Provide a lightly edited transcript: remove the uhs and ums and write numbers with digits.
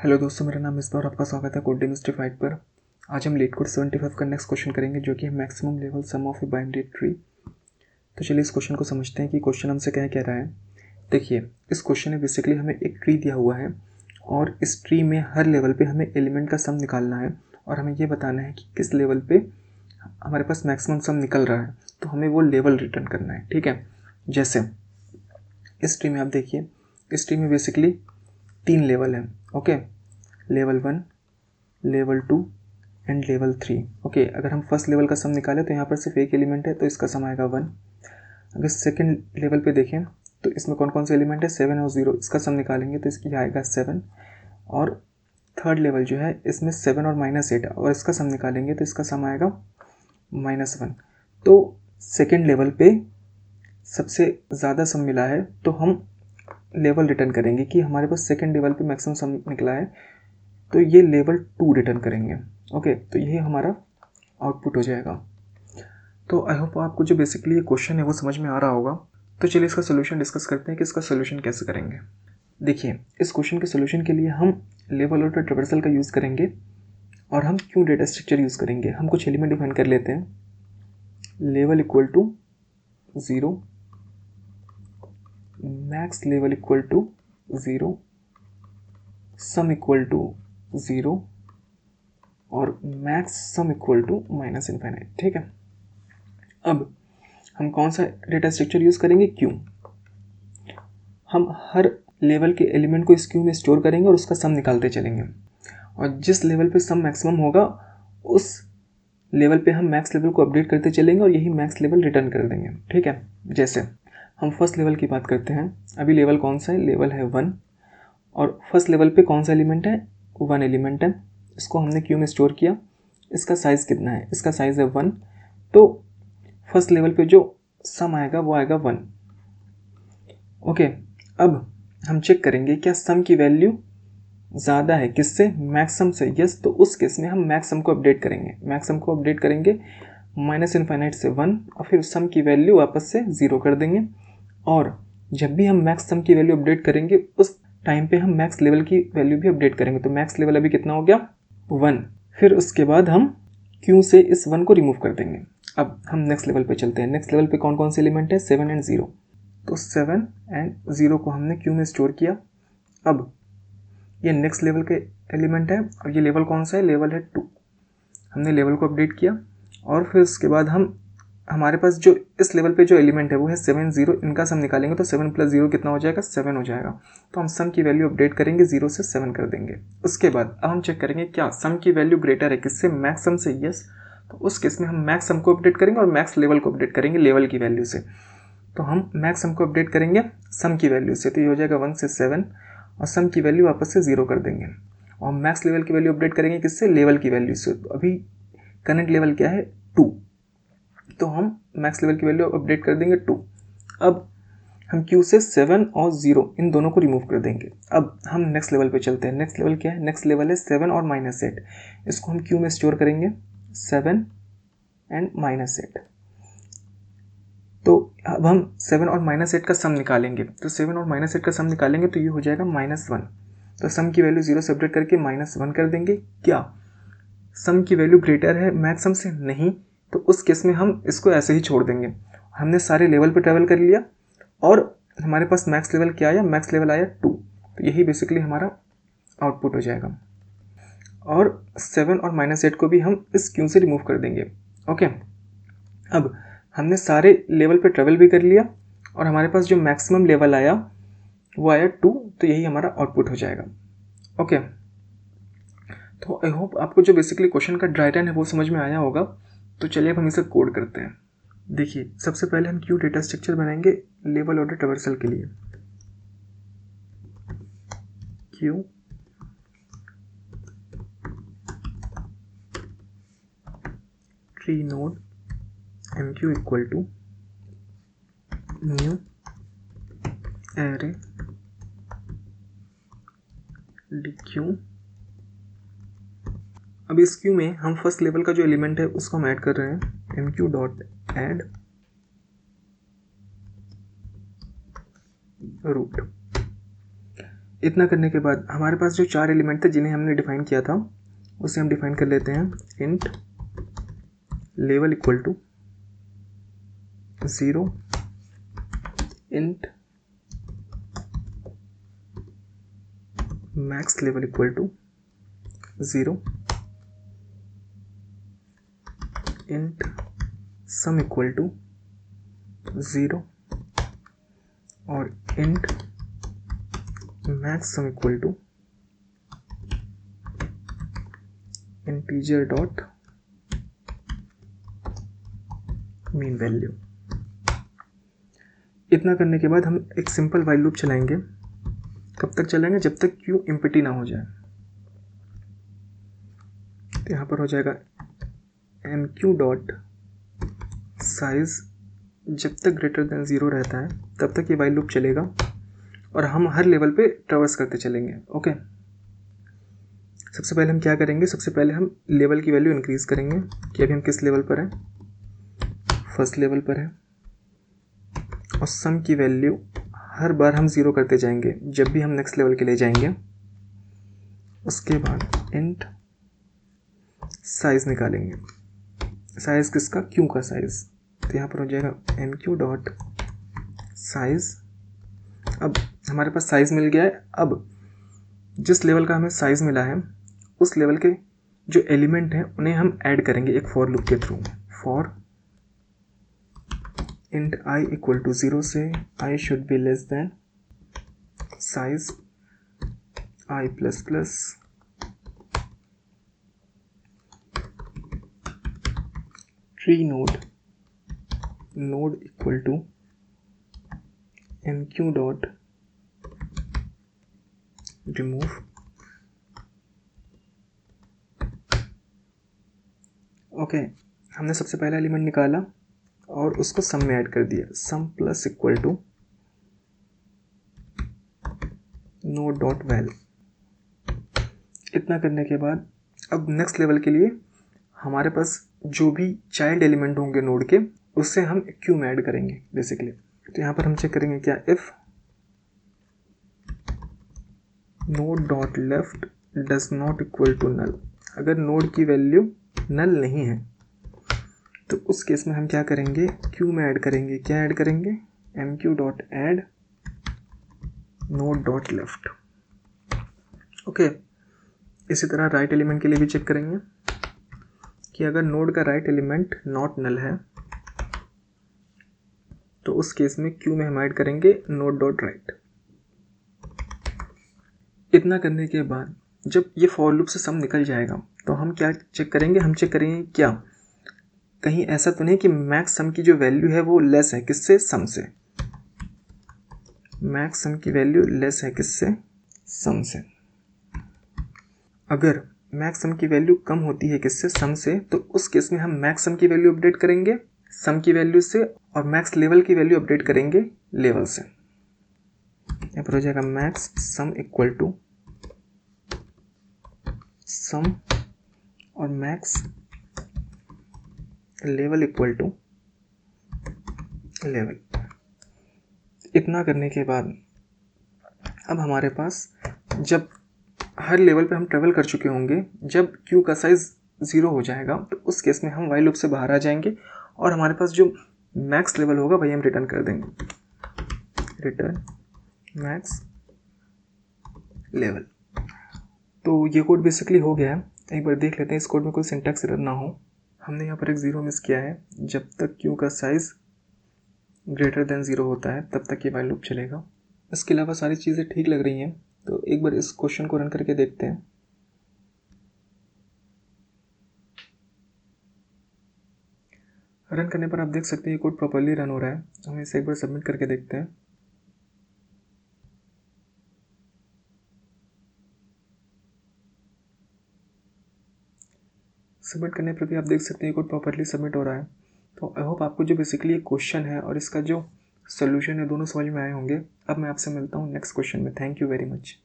Hello दोस्तों, मेरा नाम इस बार आपका स्वागत है कोड डेमोस्टिफाइड पर। आज हम लेट कोड 75 का नेक्स्ट क्वेश्चन करेंगे, जो कि है maximum level sum of a binary tree. तो चलिए इस क्वेश्चन को समझते हैं कि क्वेश्चन हमसे क्या कह रहा है। देखिए, इस क्वेश्चन में बेसिकली हमें एक ट्री दिया हुआ है और इस ट्री में हर लेवल पे हमें एलिमेंट का सम निकालना है और हमें ये बताना है कि किस लेवल पे हमारे पास मैक्सिमम सम निकल रहा है। तो हमें वो लेवल रिटर्न करना है, ठीक है। जैसे इस ट्री में आप देखिए, इस ट्री में बेसिकली 3 लेवल हैं, okay. Level 1, level 2 and level 3, okay. अगर हम फर्स्ट लेवल का सम निकालें तो यहाँ पर सिर्फ एक एलिमेंट है, तो इसका सम आएगा 1। अगर सेकंड लेवल पे देखें तो इसमें कौन कौन से एलिमेंट है, 7 और 0, इसका सम निकालेंगे तो इसकी आएगा 7। और थर्ड लेवल जो है इसमें 7 और -8 और इसका सम निकालेंगे तो इसका सम आएगा -1। तो सेकेंड लेवल पे सबसे ज़्यादा सम मिला है तो हम लेवल रिटर्न करेंगे कि हमारे पास सेकेंड लेवल पे मैक्सिमम सम निकला है, तो ये लेवल 2 रिटर्न करेंगे, ओके। तो यही हमारा आउटपुट हो जाएगा। तो आई होप आपको जो बेसिकली ये क्वेश्चन है वो समझ में आ रहा होगा। तो चलिए इसका सोल्यूशन डिस्कस करते हैं कि इसका सोल्यूशन कैसे करेंगे। देखिए, इस क्वेश्चन के सोल्यूशन के लिए हम लेवल ऑर्डर ट्रेवर्सल का यूज़ करेंगे और हम क्यों डेटा स्ट्रक्चर यूज़ करेंगे। हम कुछ एलिमेंट डिफाइन कर लेते हैं। Level equal to 0, max level equal to 0, sum equal to 0 और max sum equal to -infinite, ठीक है। अब हम कौन सा डेटा स्ट्रक्चर यूज़ करेंगे, क्यू। हम हर लेवल के एलिमेंट को इस क्यू में स्टोर करेंगे और उसका सम निकालते चलेंगे और जिस लेवल पे सम मैक्सिमम होगा उस लेवल पे हम मैक्स लेवल को अपडेट करते चलेंगे और यही मैक्स लेवल रिटर्न कर देंगे, ठीक है। जैसे हम फर्स्ट लेवल की बात करते हैं। अभी लेवल कौन सा है, लेवल है 1 और फर्स्ट लेवल पे कौन सा एलिमेंट है, 1 एलिमेंट है। इसको हमने क्यू में स्टोर किया। इसका साइज़ कितना है, इसका साइज़ है 1। तो फर्स्ट लेवल पे जो सम आएगा वो आएगा 1, ओके। अब हम चेक करेंगे क्या सम की वैल्यू ज़्यादा है किससे, मैक्सम से। यस, तो उस केस में हम मैक्सम को अपडेट करेंगे। मैक्सम को अपडेट करेंगे -इनफाइनाइट से 1 और फिर सम की वैल्यू वापस से 0 कर देंगे। और जब भी हम मैक्स सम की वैल्यू अपडेट करेंगे उस टाइम पे हम मैक्स लेवल की वैल्यू भी अपडेट करेंगे। तो मैक्स लेवल अभी कितना हो गया, 1। फिर उसके बाद हम क्यू से इस 1 को रिमूव कर देंगे। अब हम नेक्स्ट लेवल पे चलते हैं। नेक्स्ट लेवल पे कौन कौन से एलिमेंट है, 7 एंड 0। तो 7 एंड 0 को हमने क्यू में स्टोर किया। अब ये नेक्स्ट लेवल के एलिमेंट है और ये लेवल कौन सा है, लेवल है 2। हमने लेवल को अपडेट किया और फिर उसके बाद हमारे पास जो इस लेवल पे जो एलिमेंट है वो है 7, 0। इनका सम निकालेंगे तो 7 + 0 कितना हो जाएगा, 7 हो जाएगा। तो हम सम की वैल्यू अपडेट करेंगे, 0 से 7 कर देंगे। उसके बाद अब हम चेक करेंगे क्या सम की वैल्यू ग्रेटर है किससे, मैक्स सम से। यस, तो उस केस में हम मैक्स सम को अपडेट करेंगे और मैक्स लेवल को अपडेट करेंगे लेवल की वैल्यू से। तो हम मैक्स सम को अपडेट करेंगे सम की वैल्यू से, तो ये हो जाएगा 1 से 7 और सम की वैल्यू वापस से 0 कर देंगे। और मैक्स लेवल की वैल्यू अपडेट करेंगे किससे, लेवल की वैल्यू से। तो अभी करंट लेवल क्या है, 2, तो हम मैक्स लेवल की वैल्यू अपडेट कर देंगे 2। अब हम क्यू से 7 और 0 इन दोनों को रिमूव कर देंगे। अब हम नेक्स्ट लेवल पे चलते हैं। नेक्स्ट लेवल क्या है, नेक्स्ट लेवल है 7 और -8। इसको हम क्यू में स्टोर करेंगे, 7 एंड -8। तो अब हम 7 और -8 का सम निकालेंगे। तो 7 और -8 का सम निकालेंगे तो ये हो जाएगा -1। तो सम की वैल्यू 0 से अपडेट करके -1 कर देंगे। क्या सम की वैल्यू ग्रेटर है मैक्स सम से, नहीं। तो उस केस में हम इसको ऐसे ही छोड़ देंगे। हमने सारे लेवल पे ट्रैवल कर लिया और हमारे पास मैक्स लेवल क्या आया, मैक्स लेवल आया 2। तो यही बेसिकली हमारा आउटपुट हो जाएगा। और 7 और -8 को भी हम इस क्यू से रिमूव कर देंगे, ओके। अब हमने सारे लेवल पे ट्रैवल भी कर लिया और हमारे पास जो मैक्सिमम लेवल आया वो आया 2। तो यही हमारा आउटपुट हो जाएगा, ओके। तो आई होप आपको जो बेसिकली क्वेश्चन का ड्राइटन है वो समझ में आया होगा। तो चलिए अब हम इसे कोड करते हैं। देखिए, सबसे पहले हम क्यू डेटा स्ट्रक्चर बनाएंगे लेवल ऑर्डर ट्रैवर्सल के लिए। Queue tree node MQ equal to new array DQ। अब इस क्यू में हम फर्स्ट लेवल का जो एलिमेंट है उसको हम ऐड कर रहे हैं, MQ.add रूट। इतना करने के बाद हमारे पास जो 4 एलिमेंट थे जिन्हें हमने डिफाइन किया था उसे हम डिफाइन कर लेते हैं। Int level equal to 0, int max level equal to 0, int sum equal to 0 और int max sum equal to integer dot min value. इतना करने के बाद हम एक सिंपल वाइल लूप चलाएंगे। कब तक चलाएंगे? जब तक क्यू एम्प्टी ना हो जाए। तो यहाँ पर हो जाएगा एम क्यू डॉट साइज जब तक ग्रेटर देन 0 रहता है तब तक ये वाइल लूप चलेगा और हम हर लेवल पे ट्रैवर्स करते चलेंगे। ओके, सबसे पहले हम क्या करेंगे? सबसे पहले हम लेवल की वैल्यू इंक्रीज़ करेंगे कि अभी हम किस लेवल पर हैं, फर्स्ट लेवल पर है। और सम की वैल्यू हर बार हम 0 करते जाएंगे जब भी हम नेक्स्ट लेवल के लिए जाएंगे। उसके बाद इंट साइज निकालेंगे। साइज किसका? क्यू का साइज। तो यहाँ पर हो जाएगा एम क्यू डॉट साइज। अब हमारे पास साइज मिल गया है। अब जिस लेवल का हमें साइज मिला है उस लेवल के जो एलिमेंट हैं उन्हें हम ऐड करेंगे एक फॉर लूप के थ्रू। For int I equal to 0 से I should be less than size I plus plus tree node equal to M Q dot remove. Okay, हमने सबसे पहला एलिमेंट निकाला और उसको सम में ऐड कर दिया। Sum plus equal to node dot val. इतना करने के बाद अब नेक्स्ट लेवल के लिए हमारे पास जो भी चाइल्ड एलिमेंट होंगे नोड के उससे हम क्यू में ऐड करेंगे बेसिकली। तो यहाँ पर हम चेक करेंगे क्या, if node dot left does not equal to null. अगर नोड की वैल्यू नल नहीं है तो उस केस में हम क्या करेंगे? क्यू में ऐड करेंगे। क्या ऐड करेंगे? M Q dot add node dot left. Okay, इसी तरह राइट एलिमेंट के लिए भी चेक करेंगे कि अगर नोड का राइट एलिमेंट नॉट नल है तो उस केस में क्यू में हम ऐड करेंगे नोड डॉट राइट। इतना करने के बाद जब ये फॉर लूप से सम निकल जाएगा तो हम क्या चेक करेंगे? हम चेक करेंगे क्या कहीं ऐसा तो नहीं कि मैक्स सम की जो वैल्यू है वो लेस है किससे? सम से। मैक्स सम की वैल्यू लेस है किससे? सम से। अगर मैक्स सम की वैल्यू कम होती है किससे? सम से। तो उस केस में हम मैक्स सम की वैल्यू अपडेट करेंगे सम की वैल्यू से और मैक्स लेवल की वैल्यू अपडेट करेंगे लेवल से। यहाँ पर हो जाएगा max sum equal to sum और max level equal to level. इतना करने के बाद अब हमारे पास जब हर लेवल पे हम ट्रेवल कर चुके होंगे, जब क्यू का साइज 0 हो जाएगा तो उस केस में हम वाइल लूप से बाहर आ जाएंगे और हमारे पास जो मैक्स लेवल होगा वही हम रिटर्न कर देंगे। Return max level. तो ये कोड बेसिकली हो गया है। एक बार देख लेते हैं इस कोड में कोई सिंटैक्स एरर ना हो। हमने यहाँ पर एक 0 मिस किया है। जब तक क्यू का साइज ग्रेटर देन 0 होता है तब तक ये वाइल लूप चलेगा। इसके अलावा सारी चीज़ें ठीक लग रही हैं। तो एक बार इस क्वेश्चन को रन करके देखते हैं। रन करने पर आप देख सकते हैं ये कोड प्रॉपर्ली रन हो रहा है। हम इसे एक बार सबमिट करके देखते हैं। सबमिट करने पर भी आप देख सकते हैं ये कोड प्रॉपर्ली सबमिट हो रहा है। तो आई होप आपको जो बेसिकली क्वेश्चन है और इसका जो सोल्यूशन है दोनों समझ में आए होंगे। अब मैं आपसे मिलता हूँ नेक्स्ट क्वेश्चन में। Thank you very much.